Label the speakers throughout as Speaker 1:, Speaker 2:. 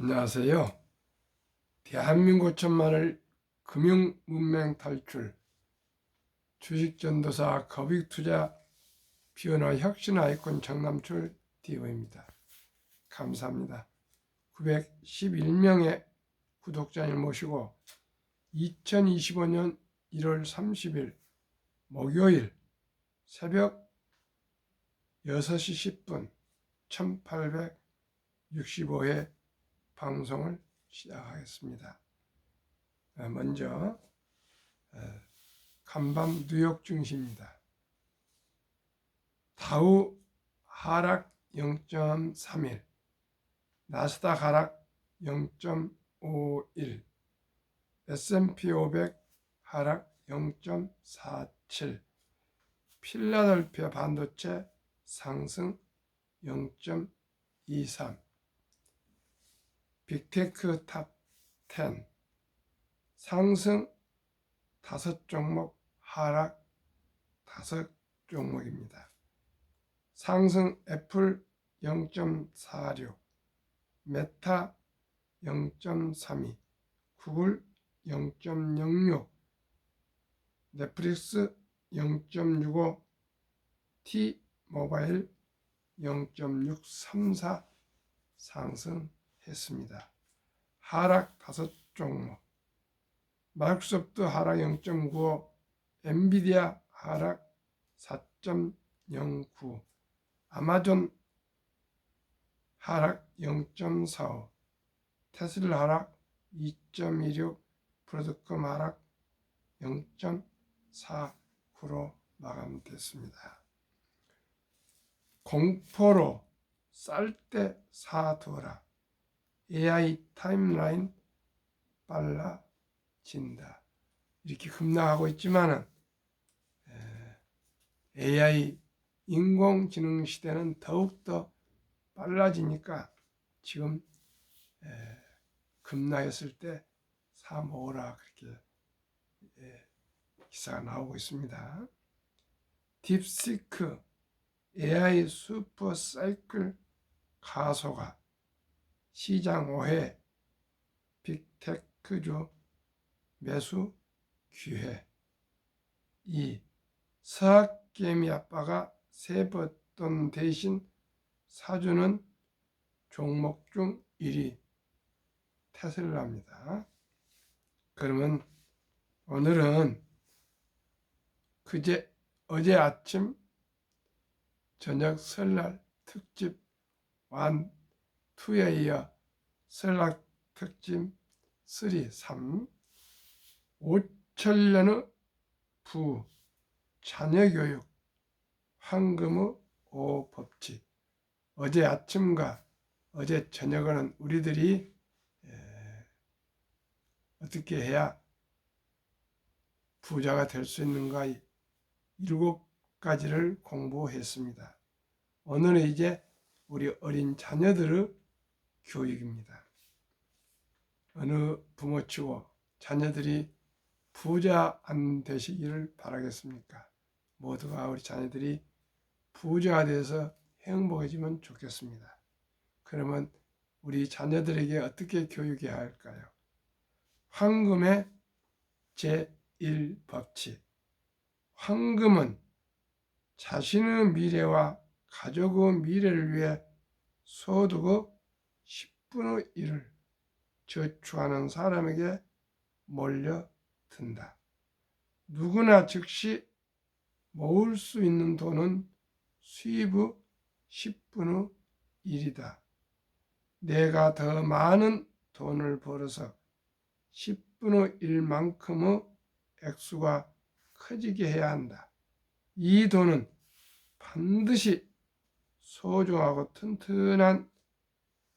Speaker 1: 안녕하세요. 대한민국 천만을 금융문맹 탈출, 주식전도사 거빅투자 비언어 혁신 아이콘 정남출 DO입니다. 감사합니다. 911명의 구독자를 모시고 2025년 1월 30일 목요일 새벽 6시 10분 1865회 방송을 시작하겠습니다. 먼저 간밤 뉴욕 증시입니다. 다우 하락 0.31, 나스닥 하락 0.51, S&P 500 하락 0.47, 필라델피아 반도체 상승 0.23, 빅테크 탑 10 상승 5종목, 하락 5종목입니다. 상승 애플 0.46, 메타 0.32, 구글 0.06, 넷플릭스 0.65, T 모바일 0.634 상승했습니다. 하락 5종목, 마이크로소프트 하락 0.95, 엔비디아 하락 4.09, 아마존 하락 0.45, 테슬라 하락 2.16, 브로드컴 하락 0.49로 마감됐습니다. 공포로 쌀 때 사두어라. AI 타임라인 빨라진다. 이렇게 급락하고 있지만은 AI 인공지능 시대는 더욱더 빨라지니까 지금 급락했을 때 사 모으라 그렇게 기사가 나오고 있습니다. 딥시크 AI 슈퍼 사이클 가소가 시장 오해, 빅테크주 매수 기회. 2. 서학개미 아빠가 세뱃돈 대신 사주는 종목 중 1위 테슬라입니다. 그러면 오늘은 어제 아침 저녁 설날 특집 1, 2에 이어 설날 특집 3, 5천년의 부 자녀교육 황금의 5법칙. 어제 아침과 어제 저녁에는 우리들이 어떻게 해야 부자가 될 수 있는가 7가지를 공부했습니다. 오늘은 이제 우리 어린 자녀들의 교육입니다. 어느 부모치고 자녀들이 부자 안 되시기를 바라겠습니까? 모두가 우리 자녀들이 부자가 돼서 행복해지면 좋겠습니다. 그러면 우리 자녀들에게 어떻게 교육해야 할까요? 황금의 제1법칙. 황금은 자신의 미래와 가족의 미래를 위해 소득의 10분의 1을 저축하는 사람에게 몰려든다. 누구나 즉시 모을 수 있는 돈은 수입의 10분의 1이다. 내가 더 많은 돈을 벌어서 10분의 1만큼의 액수가 커지게 해야 한다. 이 돈은 반드시 소중하고 튼튼한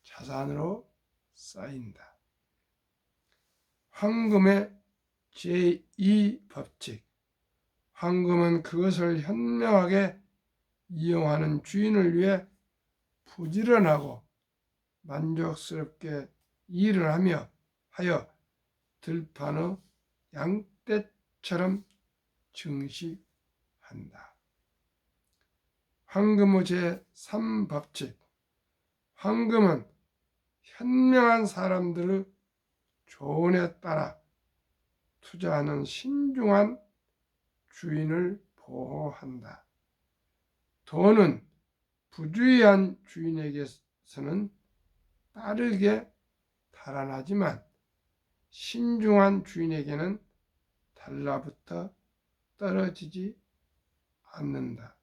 Speaker 1: 자산으로 쌓인다. 황금의 제2법칙. 황금은 그것을 현명하게 이용하는 주인을 위해 부지런하고 만족스럽게 일을 하여 들판의 양떼처럼 증식한다. 황금의 제3법칙. 황금은 현명한 사람들의 조언에 따라 투자하는 신중한 주인을 보호한다. 돈은 부주의한 주인에게서는 빠르게 달아나지만 신중한 주인에게는 달라붙어 떨어지지 않는다.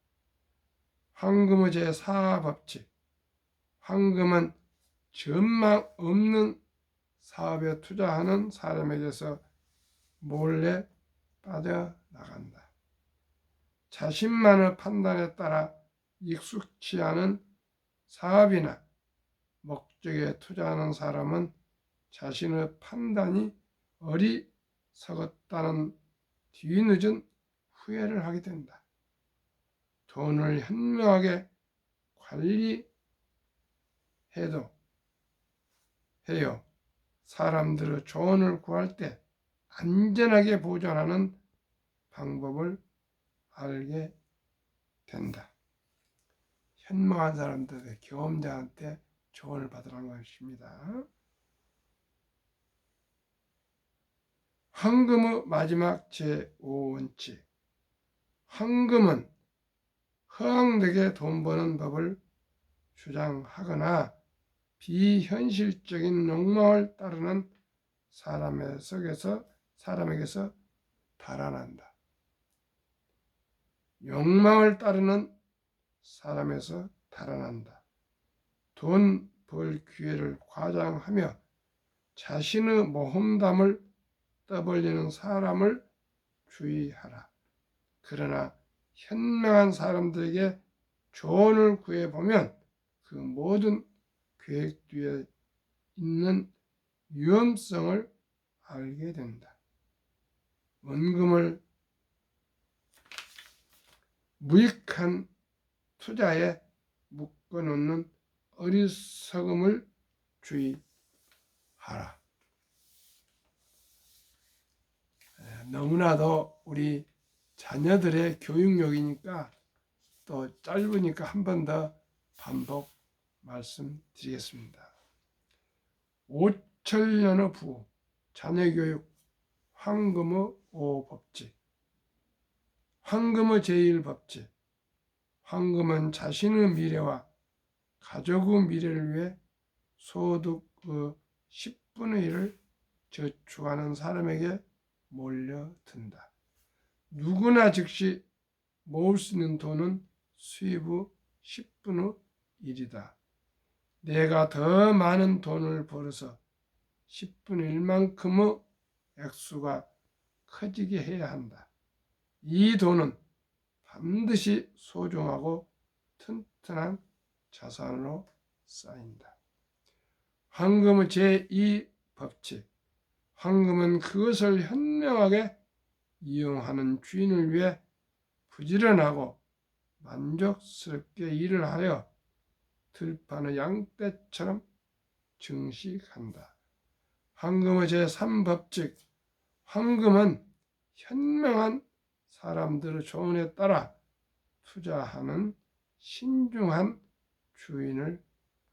Speaker 1: 황금의 제4법칙. 황금은 전망 없는 사업에 투자하는 사람에게서 몰래 빠져나간다. 자신만의 판단에 따라 익숙치 않은 사업이나 목적에 투자하는 사람은 자신의 판단이 어리석었다는 뒤늦은 후회를 하게 된다. 돈을 현명하게 관리해요. 사람들의 조언을 구할 때 안전하게 보존하는 방법을 알게 된다. 현명한 사람들의 경험자한테 조언을 받으라는 것입니다. 황금의 마지막 제5원칙. 황금은 허황되게 돈 버는 법을 주장하거나 비현실적인 욕망을 따르는 사람에게서 달아난다. 욕망을 따르는 사람에서 달아난다. 돈 벌 기회를 과장하며 자신의 모험담을 떠벌리는 사람을 주의하라. 그러나 현명한 사람들에게 조언을 구해보면 그 모든 계획 뒤에 있는 위험성을 알게 된다. 원금을 무익한 투자에 묶어놓는 어리석음을 주의하라. 너무나도 우리 자녀들의 교육용이니까 또 짧으니까 한 번 더 반복 말씀드리겠습니다. 5천년의 부호, 자녀교육, 황금의 5법칙. 황금의 제1법칙. 황금은 자신의 미래와 가족의 미래를 위해 소득의 10분의 1을 저축하는 사람에게 몰려든다. 누구나 즉시 모을 수 있는 돈은 수입의 10분의 1이다. 내가 더 많은 돈을 벌어서 10분의 1만큼의 액수가 커지게 해야 한다. 이 돈은 반드시 소중하고 튼튼한 자산으로 쌓인다. 황금의 제2법칙. 황금은 그것을 현명하게 이용하는 주인을 위해 부지런하고 만족스럽게 일을 하여 들판의 양떼처럼 증식한다. 황금의 제3법칙. 황금은 현명한 사람들의 조언에 따라 투자하는 신중한 주인을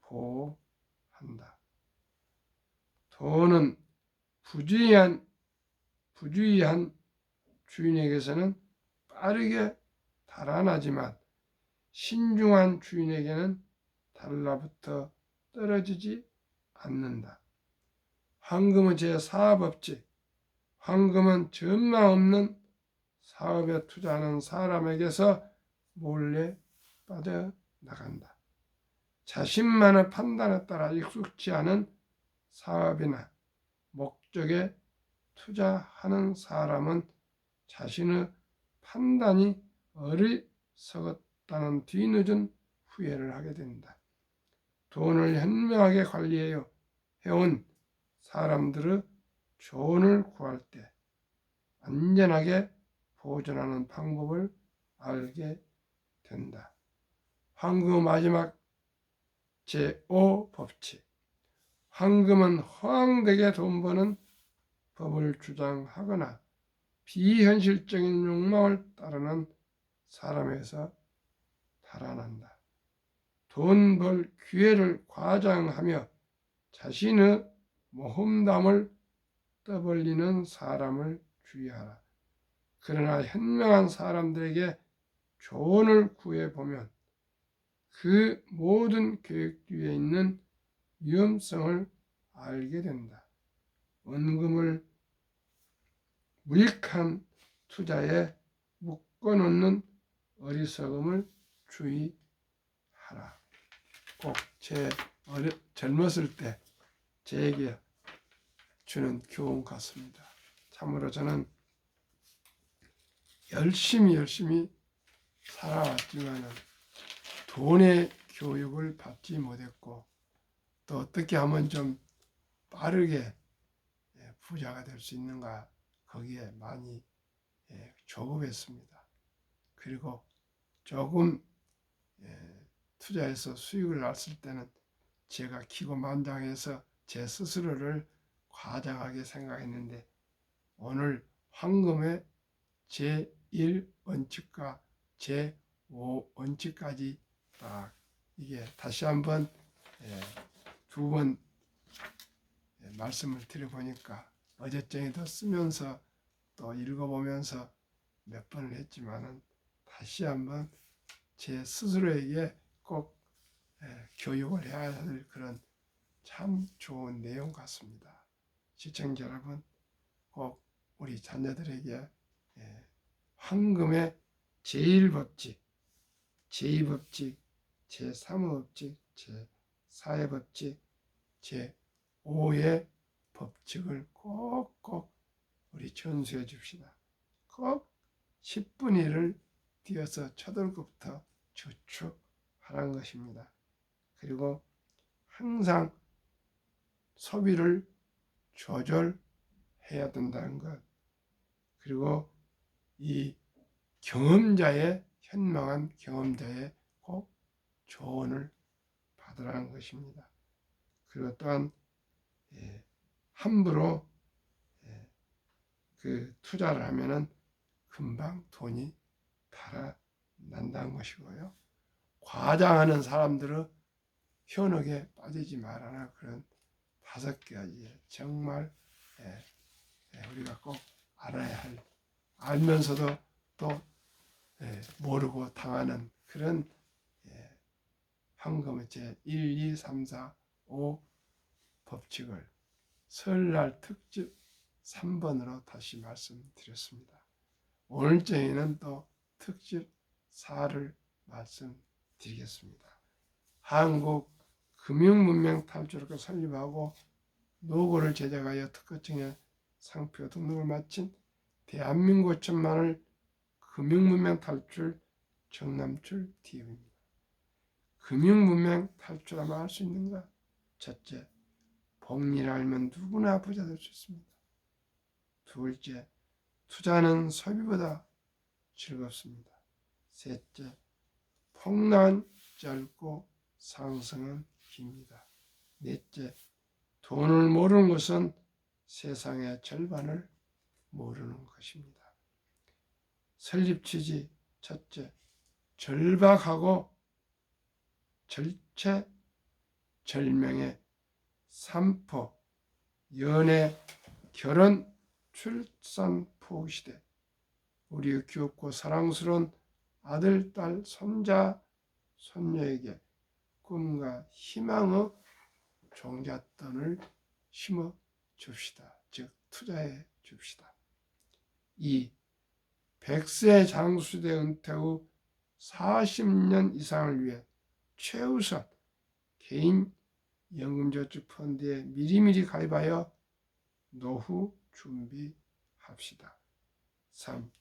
Speaker 1: 보호한다. 돈은 부주의한 주인에게서는 빠르게 달아나지만 신중한 주인에게는 달라붙어 떨어지지 않는다. 황금의 제4법칙. 황금은 전망 없는 사업에 투자하는 사람에게서 몰래 빠져나간다. 자신만의 판단에 따라 익숙치 않은 사업이나 목적에 투자하는 사람은 자신의 판단이 어리석었다는 뒤늦은 후회를 하게 된다. 돈을 현명하게 관리해온 사람들의 조언을 구할 때 안전하게 보존하는 방법을 알게 된다. 황금의 마지막 제5법칙. 황금은 허황되게 돈 버는 법을 주장하거나 비현실적인 욕망을 따르는 사람에서 달아난다. 돈 벌 기회를 과장하며 자신의 모험담을 떠벌리는 사람을 주의하라. 그러나 현명한 사람들에게 조언을 구해보면 그 모든 계획 뒤에 있는 위험성을 알게 된다. 원금을 무익한 투자에 묶어놓는 어리석음을 주의하라. 꼭 제 젊었을 때 제게 주는 교훈 같습니다. 참으로 저는 열심히 살아왔지만 돈의 교육을 받지 못했고 또 어떻게 하면 좀 빠르게 부자가 될 수 있는가 거기에 많이 조급했습니다. 그리고 조금 투자해서 수익을 났을 때는 제가 기고만장해서 제 스스로를 과장하게 생각했는데 오늘 황금의 제1원칙과 제5원칙까지 딱 이게 다시 한번 두 번 말씀을 드려보니까 어제쟁이도 쓰면서 또 읽어보면서 몇 번을 했지만은 다시 한번 제 스스로에게 꼭 교육을 해야 할 그런 참 좋은 내용 같습니다. 시청자 여러분, 꼭 우리 자녀들에게 황금의 제1법칙, 제2법칙, 제3법칙, 제4의 법칙, 제5의 법칙을 꼭꼭 우리 전수해 줍시다. 꼭 10분의 1을 뛰어서 초등급부터 저축하라는 것입니다. 그리고 항상 소비를 조절해야 된다는 것. 그리고 이 현명한 경험자의 꼭 조언을 받으라는 것입니다. 그리고 또한 함부로 그 투자를 하면은 금방 돈이 달아난다는 것이고요. 과장하는 사람들은 현혹에 빠지지 말아라. 그런 5가지 정말 우리가 꼭 알아야 할, 알면서도 또 모르고 당하는 그런 황금의 제1, 2, 3, 4, 5 법칙을 설날 특집 3번으로 다시 말씀드렸습니다. 오늘 저희는 또 특집 4를 말씀드리겠습니다. 한국 금융문명 탈출을 설립하고 노고를 제작하여 특허청에 상표 등록을 마친 대한민국 천만을 금융문명 탈출 정남출 TV입니다. 금융문명 탈출하면 할 수 있는가? 첫째, 복리를 알면 누구나 부자 될 수 있습니다. 둘째, 투자는 소비보다 즐겁습니다. 셋째, 폭락은 짧고 상승은 깁니다. 넷째, 돈을 모르는 것은 세상의 절반을 모르는 것입니다. 설립 취지 첫째, 절박하고 절체절명의 삼포, 연애, 결혼, 출산 포시대, 우리의 귀엽고 사랑스러운 아들, 딸, 손자, 손녀에게 꿈과 희망의 종잣돈을 심어 줍시다. 즉 투자해 줍시다. 2. 100세 장수대 은퇴 후 40년 이상을 위해 최우선 개인 연금저축펀드에 미리미리 가입하여 노후 준비합시다. 3.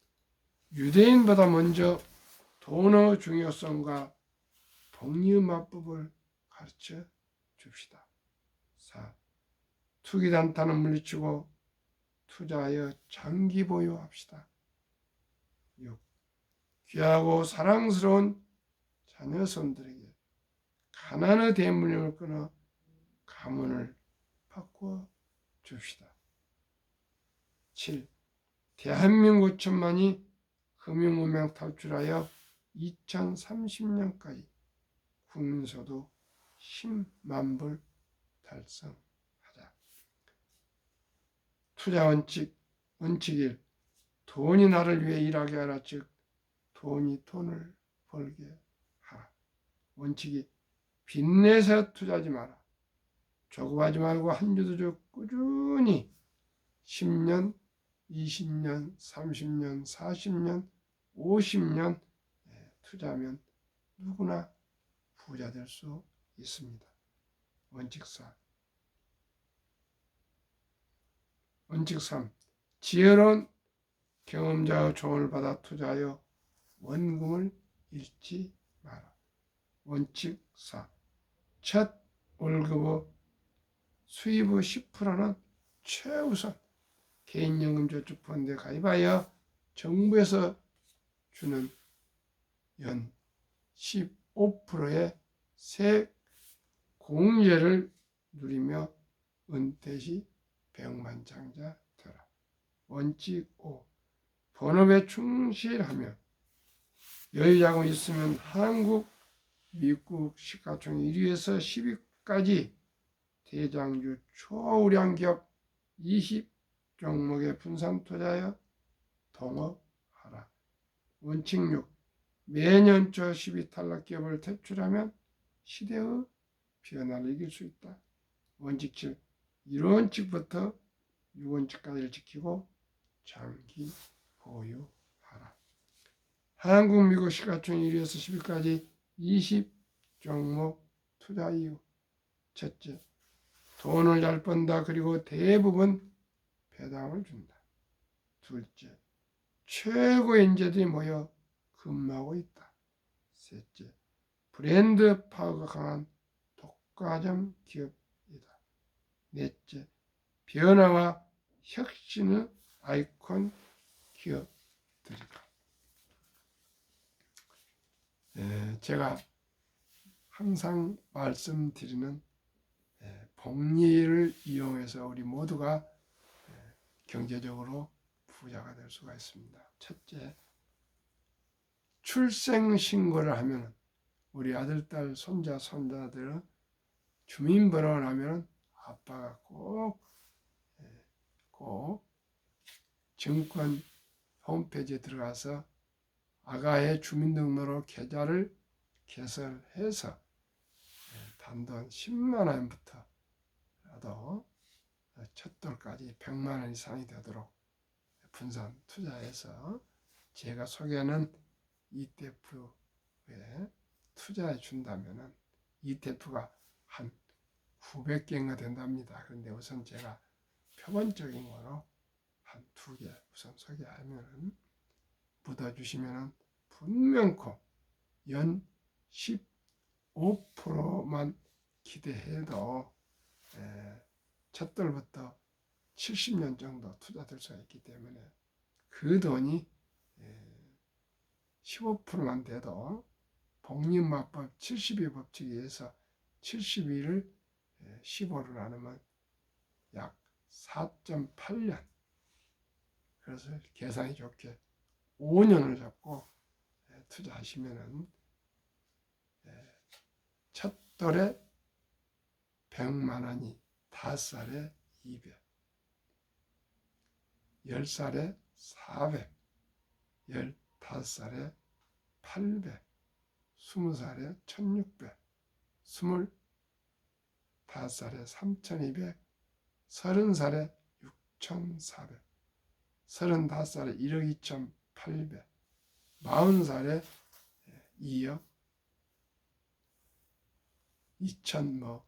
Speaker 1: 유대인보다 먼저 돈의 중요성과 복리의 마법을 가르쳐 줍시다. 4. 투기 단타는 물리치고 투자하여 장기 보유합시다. 6. 귀하고 사랑스러운 자녀손들에게 가난의 대물림을 끊어 가문을 바꾸어 줍시다. 7. 대한민국 천만이 금융문명 탈출하여 2030년까지 국민소득 10만 불 달성하자. 투자 원칙 1. 돈이 나를 위해 일하게 하라. 즉 돈이 돈을 벌게 하라. 원칙 2. 빚내서 투자하지 마라. 조급하지 말고 한 주도 주 꾸준히 10년, 20년, 30년, 40년, 50년 투자하면 누구나 부자 될 수 있습니다. 원칙 4. 원칙 3. 지혜로운 경험자의 조언을 받아 투자하여 원금을 잃지 마라. 원칙 4. 첫 월급의 수입의 10%는 최우선 개인연금저축펀드에 가입하여 정부에서 주는 연 15%의 세 공제를 누리며 은퇴 시 백만장자 되라. 원칙 5. 본업에 충실하며 여유자금이 있으면 한국, 미국 시가총 1위에서 10위까지 대장주 초우량 기업 20종목에 분산 투자하여 동업하라. 원칙 6. 매년 저 10위 탈락 기업을 퇴출하면 시대의 변화를 이길 수 있다. 원칙 7. 1원칙부터 6원칙까지를 지키고 장기 보유하라. 한국, 미국 시가총 1위에서 10위까지 20종목 투자 이유. 첫째, 돈을 잘 번다. 그리고 대부분 배당을 준다. 둘째, 최고의 인재들이 모여 근무하고 있다. 셋째, 브랜드 파워가 강한 독과점 기업이다. 넷째, 변화와 혁신의 아이콘 기업들이다. 제가 항상 말씀드리는 복리를 이용해서 우리 모두가 경제적으로 부자가 될 수가 있습니다. 첫째, 출생신고를 하면 우리 아들, 딸, 손자, 손자들은 주민번호를 하면 아빠가 꼭 증권 홈페이지에 들어가서 아가의 주민등록으로 계좌를 개설해서 단돈 10만 원부터라도 첫 돌까지 100만 원 이상이 되도록 분산 투자해서 제가 소개하는 ETF에 투자해 준다면 ETF가 한 900개가 된답니다. 그런데 우선 제가 표본적인 거로 한 2개 우선 소개하면 묻어주시면 분명코 연 15%만 기대해도 첫 돌부터 70년 정도 투자될 수가 있기 때문에 그 돈이 15%만 돼도 복리마법 70의 법칙에 의해서 72를 15로 나누면 약 4.8년. 그래서 계산이 좋게 5년을 잡고 투자하시면은 첫 돌에 100만 원이 5살에 200, 10살에 400, 15살에 800, 20살에 1600, 25살에 3200, 30살에 6400, 35살에 1억 2800, 40살에 2억 2천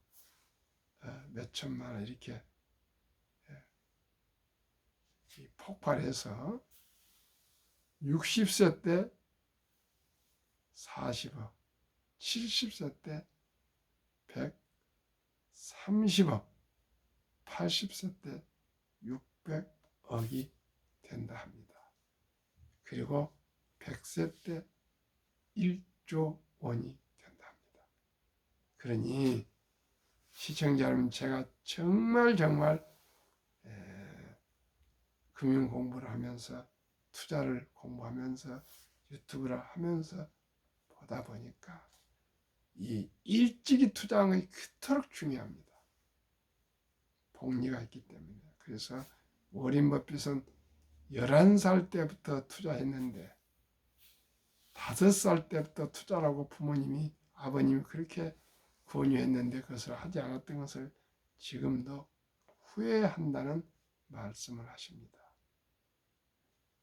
Speaker 1: 몇천만 원 이렇게 폭발해서 60세 때 40억, 70세 때 130억, 80세 때 600억이 된다 합니다. 그리고 100세 때 1조 원이 된다 합니다. 그러니 시청자 여러분, 제가 정말 금융 공부를 하면서 투자를 공부하면서 유튜브를 하면서 보다 보니까 이 일찍이 투자하는 것이 그토록 중요합니다. 복리가 있기 때문에. 그래서 워린 버핏은 11살 때부터 투자했는데 5살 때부터 투자라고 부모님이 아버님이 그렇게 권유했는데 그것을 하지 않았던 것을 지금도 후회한다는 말씀을 하십니다.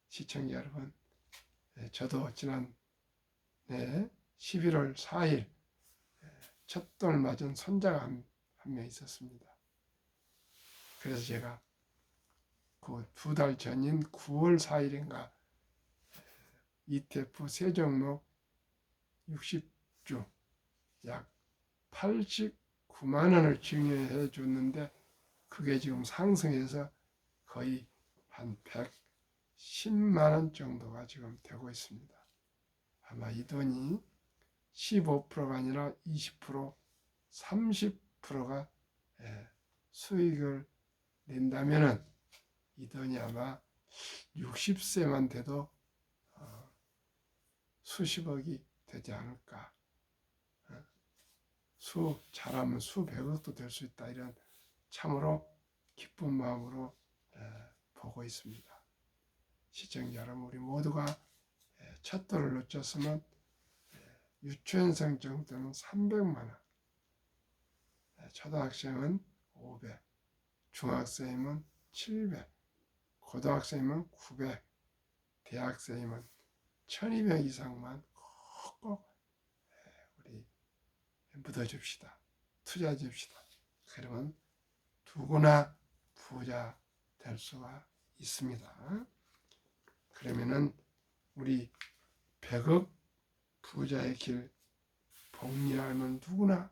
Speaker 1: 시청자 여러분, 저도 지난 11월 4일 첫 돈을 맞은 손자가 한 명 있었습니다. 그래서 제가 그 2달 전인 9월 4일인가 ETF 세 종목 60주 약 89만 원을 증여해 줬는데 그게 지금 상승해서 거의 한 110만 원 정도가 지금 되고 있습니다. 아마 이 돈이 15%가 아니라 20%, 30%가 수익을 낸다면은 이 돈이 아마 60세만 돼도 수십억이 되지 않을까. 잘하면 수백억도 될 수 있다. 이런 참으로 기쁜 마음으로 보고 있습니다. 시청자 여러분, 우리 모두가 첫 돈을 놓쳤으면 유치원생 정도는 300만 원, 초등학생은 500, 중학생이면 700, 고등학생이면 900, 대학생이면 1200 이상만 꼭 우리 묻어줍시다. 투자해줍시다. 그러면 누구나 부자 될 수가 있습니다. 그러면은 우리 100억 부자의 길 복리하면 누구나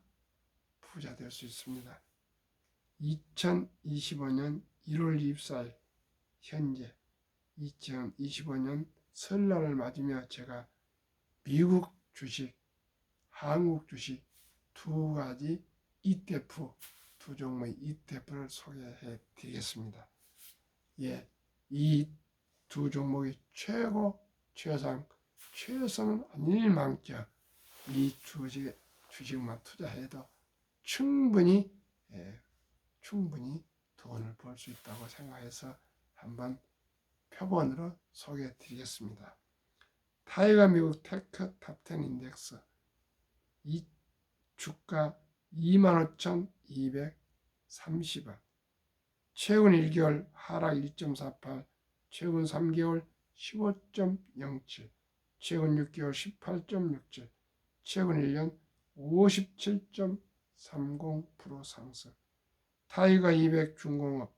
Speaker 1: 부자 될 수 있습니다. 2025년 1월 24일 현재 2025년 설날을 맞으며 제가 미국 주식, 한국 주식 두 가지 ETF, 두 종목의 ETF를 소개해 드리겠습니다. 예, 이 두 종목이 최소는 아닐 만큼 이 주식만 투자해도 충분히 돈을 벌 수 있다고 생각해서 한번 표본으로 소개해 드리겠습니다. 타이거 미국 테크 탑10 인덱스 이 주가 25,230원, 최근 1개월 하락 1.48, 최근 3개월 15.07, 최근 6개월 18.67, 최근 1년 57.30% 상승. 타이거 200 중공업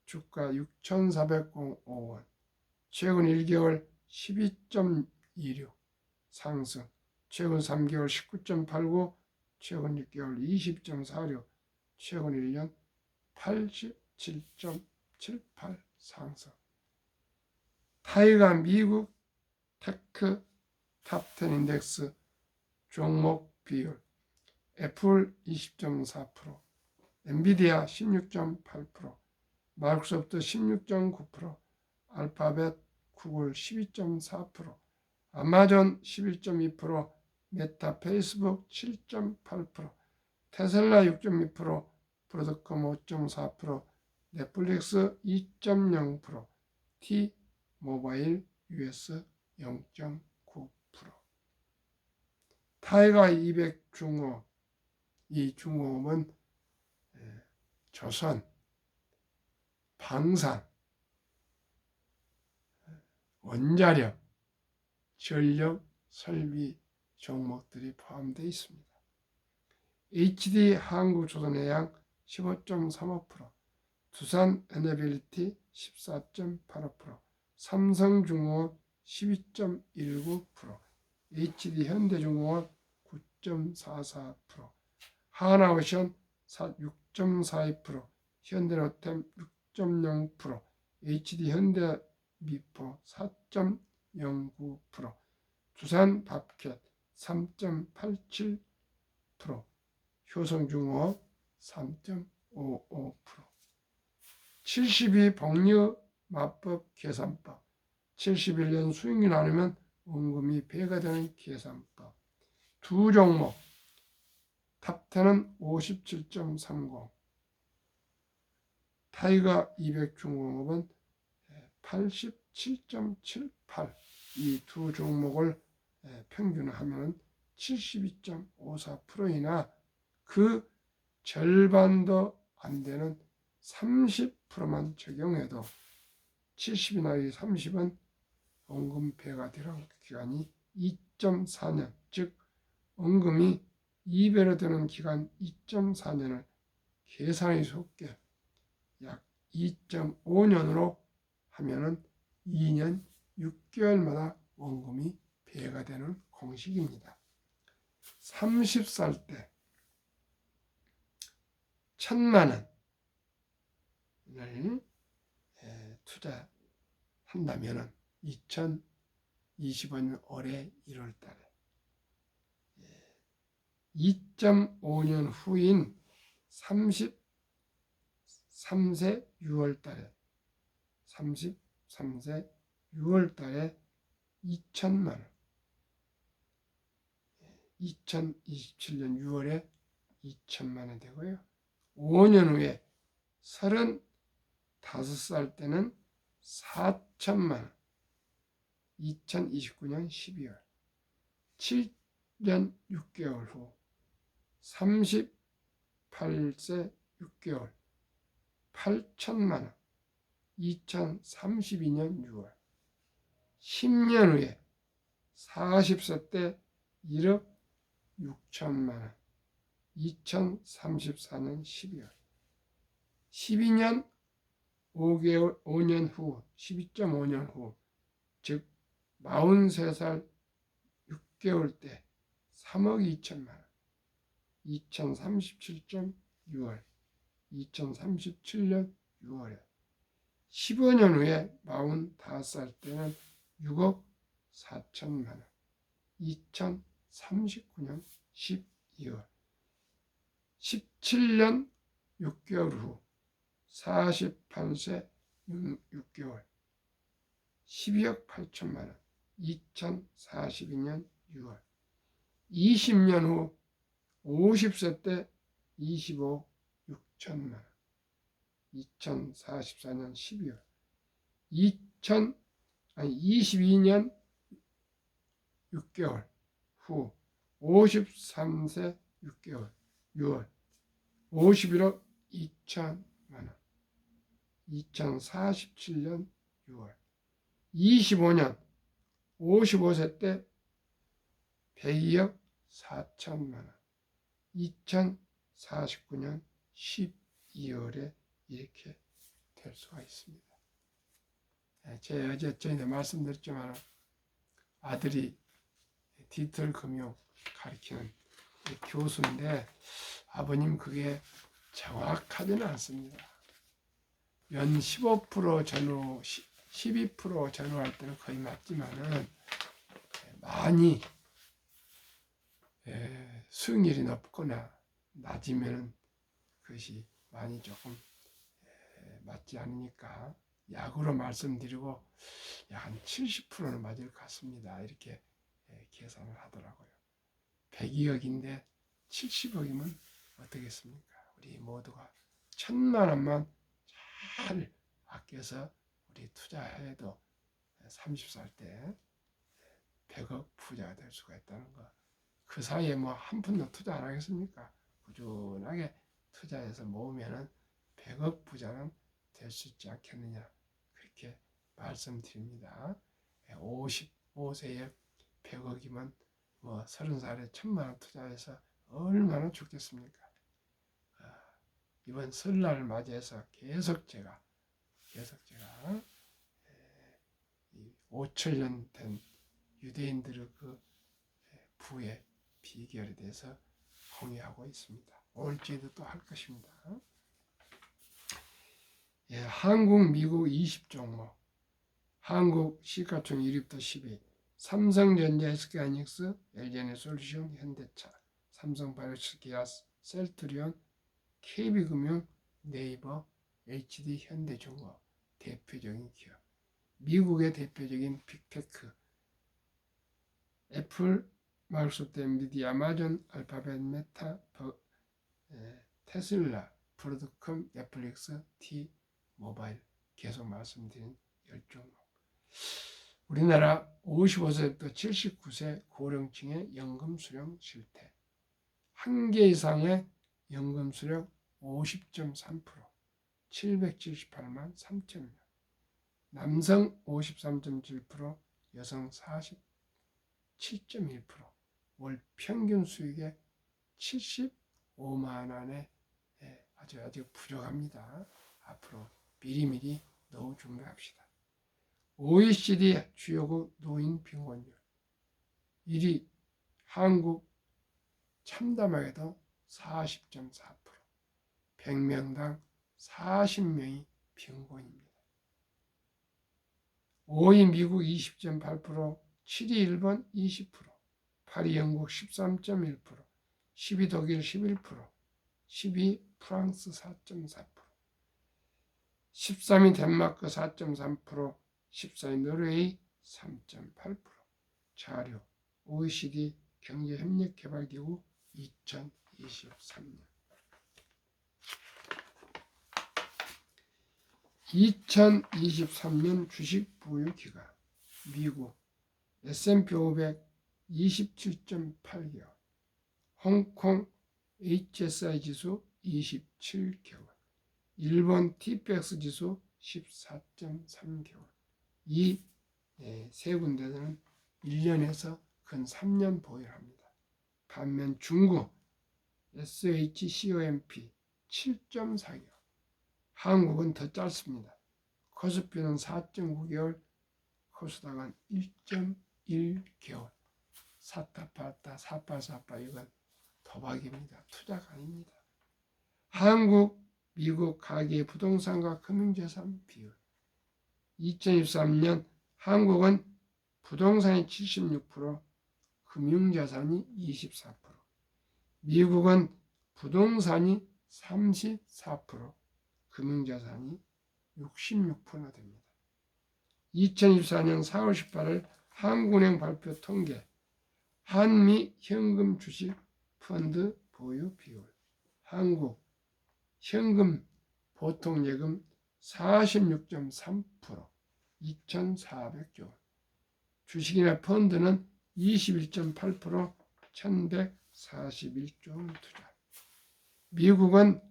Speaker 1: 주가 6,405원, 최근 1개월 12.26 상승, 최근 3개월 19.89, 최근 6개월 20.46, 최근 1년 87.78 상승. 타이거 미국 테크 탑10 인덱스 종목 비율 애플 20.4%, 엔비디아 16.8%, 마이크로소프트 16.9%, 알파벳, 구글 12.4%, 아마존 11.2%, 메타, 페이스북 7.8%, 테슬라 6.2%, 브로드컴 5.4%, 넷플릭스 2.0%, T 모바일 US 0.9%. 타이거 200 중공업, 이 중공업은 조선, 방산, 원자력, 전력, 설비 종목들이 포함되어 있습니다. HD 한국조선해양 15.35%, 두산 에너빌리티 14.85%, 삼성중공업 12.19%, HD 현대중공업 9.44%, 하나오션 6.42%, 현대로템 6.0%, HD 현대미포 4.09%, 두산밥켓 3.87%, 효성중공업 3.55%. 72 복리 맞법 계산법, 71년 수익률 나누면 원금이 배가 되는 계산법. 두 종목 탑10은 57.30, 타이거 200 중공업은 87.78. 이 두 종목을 평균하면 72.54%이나 그 절반도 안 되는 30%만 적용해도 70이나 이 30은 원금 배가 되는 기간이 2.4년, 즉 원금이 2배로 되는 기간 2.4년을 계산이 속게 약 2.5년으로 하면은 2년 6개월마다 원금이 배가 되는 공식입니다. 30살 때 1,000만 원을 투자한다면은 2025년 올해 1월 달에 2.5년 후인 33세 6월 달에 33세 6월 달에 2천만 원, 2027년 6월에 2천만 원 되고요. 5년 후에 35살 때는 4천만 원, 2029년 12월, 7년 6개월 후 38세 6개월 8천만 원, 2032년 6월, 10년 후에 40세 때 1억 6천만 원, 2034년 12월, 12년 5개월, 5년 후, 12.5년 후, 즉 43살 6개월 때 3억 2천만 원, 2037.6월, 2037년 6월에 15년 후에 45살 때는 6억 4천만 원, 2039년 12월, 17년 6개월 후 48세 6개월 12억 8천만 원, 2042년 6월, 20년 후 50세 때 25억 6천만 원, 2044년 12월, 22년 6개월 후 53세 6개월 6월 51억 2천만 원, 2047년 6월, 25년 55세 때 102억 4천만 원, 2049년 12월에 이렇게 될 수가 있습니다. 제가 어제 전에 말씀드렸지만 아들이 디지털 금융 가르치는 교수인데 아버님 그게 정확하지는 않습니다. 연 15% 전후, 12% 전후할 때는 거의 맞지만은 많이 수익률이 높거나 낮으면 그것이 많이 조금 맞지 않으니까 약으로 말씀드리고 약 한 70%는 맞을 것 같습니다. 이렇게 계산을 하더라고요. 102억인데 70억이면 어떻겠습니까? 우리 모두가 1,000만 원만 잘 아껴서 우리 투자해도 30살 때 100억 부자가 될 수가 있다는 거. 그 사이에 뭐 한 푼도 투자 안 하겠습니까? 꾸준하게 투자해서 모으면은 100억 부자는 될 수 있지 않겠느냐. 그렇게 말씀드립니다. 55세에 100억이면 뭐 30살에 1,000만 원 투자해서 얼마나 좋겠습니까? 이번 설날을 맞이해서 계속 제가 5천년 된 유대인들의 그 부의 비결에 대해서 공유하고 있습니다. 오늘 주에도 또 할 것입니다. 한국, 미국 20종목, 한국 시가총 1위부터 10위, 삼성전자, SK하이닉스, LG에너지솔루션, 현대차, 삼성바이오로스, 기아, 셀트리온, KB금융, 네이버, HD, 현대중공업 대표적인 기업. 미국의 대표적인 빅테크, 애플, 마이크로소프트, 엔비디아, 아마존, 알파벳, 메타, 테슬라, 브로드컴, 넷플릭스, 모바일 계속 말씀드린 열종목. 우리나라 55세부터 79세 고령층의 연금 수령 실태. 한 개 이상의 연금 수령 50.3%, 778만 3천명. 남성 53.7%, 여성 47.1%, 월 평균 수익의 75만 원에 아직 부족합니다. 앞으로 미리미리 노후 준비합시다. OECD 주요국 노인 빈곤율 1위 한국 참담하게도 40.4%, 100명당 40명이 빈곤입니다. 5위 미국 20.8%, 7위 일본 20%, 8위 영국 13.1%, 10위 독일 11%, 10위 프랑스 4.4%, 13위 덴마크 4.3%, 14위 노르웨이 3.8%. 자료 OECD 경제협력개발기구 2023년. 2023년 주식 보유 기간. 미국 S&P 500 27.8개월, 홍콩 HSI 지수 27개월, 일본 TPX 지수 14.3개월. 이 세 군데는 1년에서 근 3년 보유를 합니다. 반면 중국 SHCOMP 7.4개월, 한국은 더 짧습니다. 코스피는 4.9개월, 코스닥은 1.1개월. 사타파타 사파사파 이건 도박입니다. 투자가 아닙니다. 한국, 미국 가계 부동산과 금융자산 비율. 2023년 한국은 부동산이 76%, 금융자산이 24%, 미국은 부동산이 34%, 금융자산이 66% 됩니다. 2024년 4월 18일 한국은행 발표 통계, 한미 현금 주식 펀드 보유 비율. 한국 현금 보통 예금 46.3%, 2,400조 원. 주식이나 펀드는 21.8%, 1,141조 원 투자. 미국은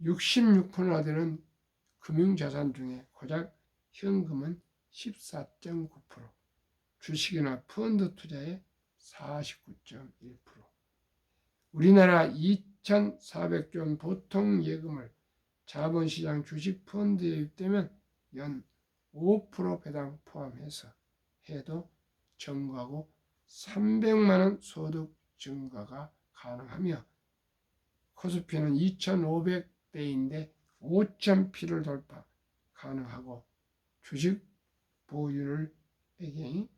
Speaker 1: 66%나 되는 금융자산 중에 고작 현금은 14.9%, 주식이나 펀드 투자의 49.1%. 우리나라 2,400조 원 보통 예금을 자본시장 주식 펀드에 유입되면 연 5% 배당 포함해서 해도 정부하고 300만 원 소득 증가가 가능하며 코스피는 2,500대인데 5,000피를 돌파 가능하고 주식 보유를 배경이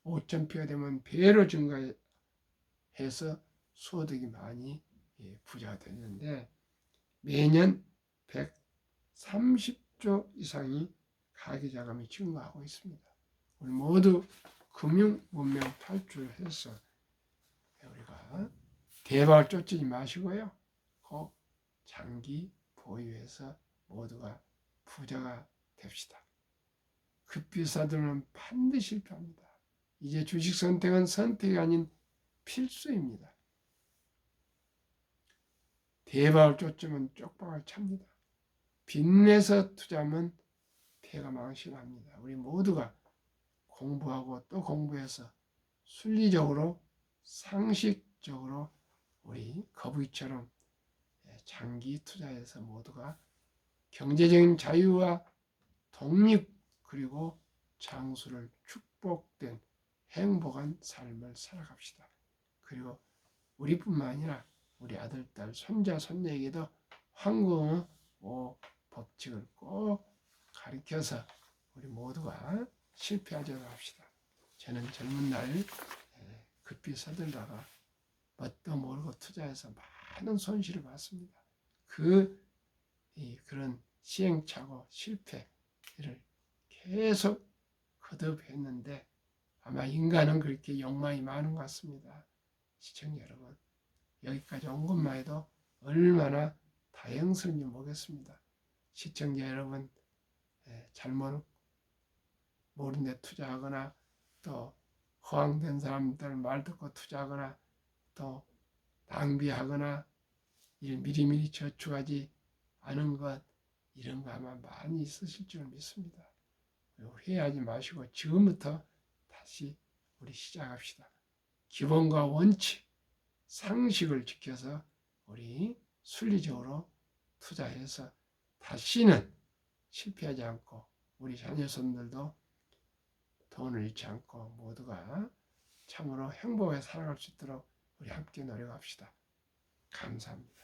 Speaker 1: 5,000피가 되면 배로 증가해서 소득이 많이 부자가 되는데 매년 130조 이상이 가계자금이 증가하고 있습니다. 우리 모두 금융 문명 탈출해서 우리가 대박을 쫓지 마시고요. 꼭 장기 보유해서 모두가 부자가 됩시다. 급비사들은 반드시 실패합니다. 이제 주식 선택은 선택이 아닌 필수입니다. 대박을 쫓으면 쪽박을 찹니다. 빚내서 투자하면 폐가 망신합니다. 우리 모두가 공부하고 또 공부해서 순리적으로 상식적으로 우리 거북이처럼 장기 투자해서 모두가 경제적인 자유와 독립 그리고 장수를 축복된 행복한 삶을 살아갑시다. 그리고 우리뿐만 아니라 우리 아들, 딸, 손자, 손녀에게도 황금의 법칙을 꼭 가르쳐서 우리 모두가 실패하지 합시다. 저는 젊은 날 급히 서들다가 뭣도 모르고 투자해서 많은 손실을 봤습니다. 그런 시행착오, 실패를 계속 거듭했는데 아마 인간은 그렇게 욕망이 많은 것 같습니다. 시청자 여러분, 여기까지 온 것만 해도 얼마나 다행스러운지 모르겠습니다. 시청자 여러분, 잘못 모른 데 투자하거나 또 허황된 사람들 말 듣고 투자하거나 또 낭비하거나 미리미리 저축하지 않은 것, 이런 거 아마 많이 있으실 줄 믿습니다. 회의하지 마시고 지금부터 다시 우리 시작합시다. 기본과 원칙, 상식을 지켜서 우리 순리적으로 투자해서 다시는 실패하지 않고 우리 자녀손들도 돈을 잃지 않고 모두가 참으로 행복하게 살아갈 수 있도록 우리 함께 노력합시다. 감사합니다.